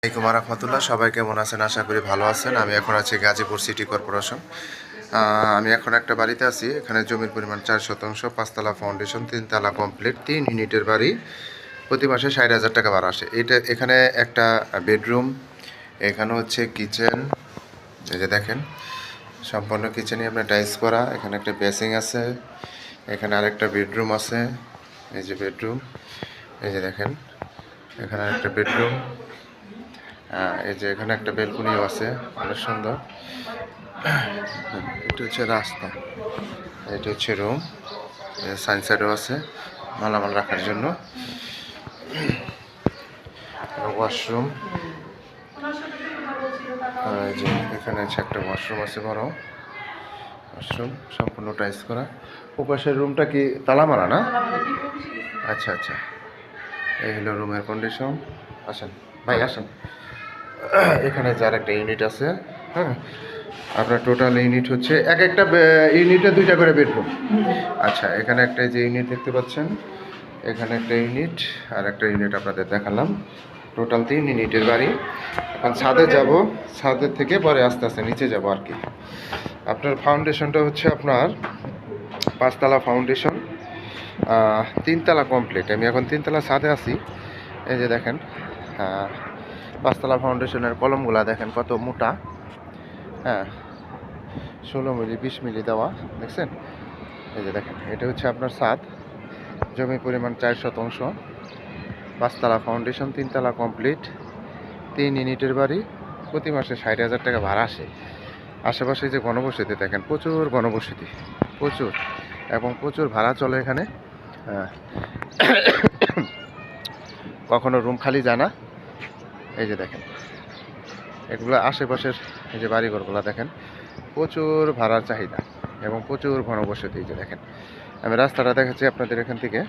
আসসালামাইকুম রহমতুল্লাহ। সবাই কেমন আছেন? আশা করি ভালো আছেন। আমি এখন আছি গাজীপুর সিটি কর্পোরেশন। আমি এখন একটা বাড়িতে আছি। এখানে জমির পরিমাণ 4 শতাংশ, 5 তলা ফাউন্ডেশন, 3 তলা কমপ্লিট, 3 ইউনিটের বাড়ি। প্রতি মাসে 60,000 টাকা ভাড়া আসে। এখানে একটা বেডরুম, এখানে হচ্ছে কিচেন। এই যে দেখেন, সম্পূর্ণ কিচেনই আপনার টাইলস করা। এখানে একটা বেসিং আছে, এখানে আরেকটা বেডরুম আছে। এই যে বেডরুম, এই যে দেখেন, এখানে আরেকটা বেডরুম। এই যে এখানে একটা বেলকনিও আছে, অনেক সুন্দর। এটা হচ্ছে রাস্তা, এটা হচ্ছে রুম। সাইড সাইডও আছে মালামাল রাখার জন্য। ওয়াশরুম, এই যে এখানে হচ্ছে একটা ওয়াশরুম আছে, বড় ওয়াশরুম, সম্পূর্ণ টাইলস করা। ওপাশের রুমটা কি তালা মারা না? আচ্ছা আচ্ছা, এই হলো রুমের কন্ডিশন। আসেন ভাই, আসেন। এখানে যার একটা ইউনিট আছে। হ্যাঁ, আপনার টোটাল ইউনিট হচ্ছে এক একটা ইউনিটে 2টা করে বেডরুম। আচ্ছা, এখানে একটা যে ইউনিট দেখতে পাচ্ছেন, এখানে একটা ইউনিট আর একটা ইউনিট আপনাদের দেখালাম। টোটাল 3 ইউনিটের বাড়ি। এখন ছাদে যাব, ছাদের থেকে পরে আস্তে আস্তে নিচে যাব আর কি। আপনার ফাউন্ডেশনটা হচ্ছে আপনার 5 তলা ফাউন্ডেশন, 3 তলা কমপ্লিট। আমি এখন 3 তলা ছাদে আছি। এই যে দেখেন, 5 তলা ফাউন্ডেশনের কলমগুলা দেখেন কত মোটা। হ্যাঁ, 16 মিলি 20 মিলি দেওয়া, দেখছেন? এই যে দেখেন, এটা হচ্ছে আপনার ছাদ। জমির পরিমাণ 4 শতাংশ, 5 তলা ফাউন্ডেশন, 3 তলা কমপ্লিট, 3 ইউনিটের বাড়ি। প্রতি মাসে 60,000 টাকা ভাড়া আসে। আশেপাশে যে ঘনবসতি দেখেন, প্রচুর ঘনবসতি, প্রচুর, এবং প্রচুর ভাড়া চলে এখানে। কখনো রুম খালি যায় না। এই যে দেখেন, এগুলো আশেপাশের এই যে বাড়িঘরগুলো দেখেন, প্রচুর ভাড়ার চাহিদা এবং প্রচুর ঘনবসতি। এই যে দেখেন, আমি রাস্তাটা দেখাচ্ছি আপনাদের এখান থেকে।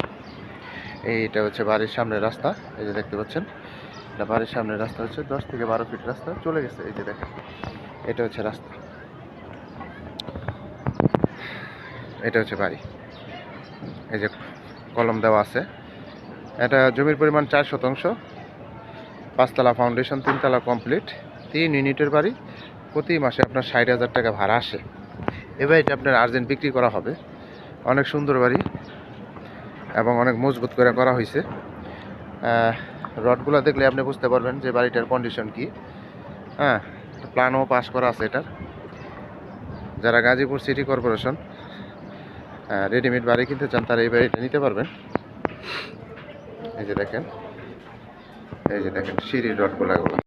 এইটা হচ্ছে বাড়ির সামনের রাস্তা। এই যে দেখতে পাচ্ছেন, এটা বাড়ির সামনের রাস্তা হচ্ছে 10 থেকে 12 ফিট রাস্তা চলে গেছে। এই যে দেখেন, এটা হচ্ছে রাস্তা, এটা হচ্ছে বাড়ি। এই যে কলম দেওয়া আছে। এটা জমির পরিমাণ 4 শতাংশ, 5 তলা ফাউন্ডেশন, 3 তলা কমপ্লিট, 3 ইউনিটের বাড়ি। প্রতি মাসে আপনার 60,000 টাকা ভাড়া আসে। এবার এটা আপনার আর্জেন্ট বিক্রি করা হবে। অনেক সুন্দর বাড়ি এবং অনেক মজবুত করে করা হয়েছে। রডগুলো দেখলে আপনি বুঝতে পারবেন যে বাড়িটার কন্ডিশন কি। হ্যাঁ, প্ল্যানও পাস করা আছে এটার। যারা গাজীপুর সিটি কর্পোরেশন রেডিমেড বাড়ি কিনতে চান, তারা এই বাড়িটা নিতে পারবেন। এই যে দেখেন, এই যে দেখেন সিঁড়ির রডগুলো।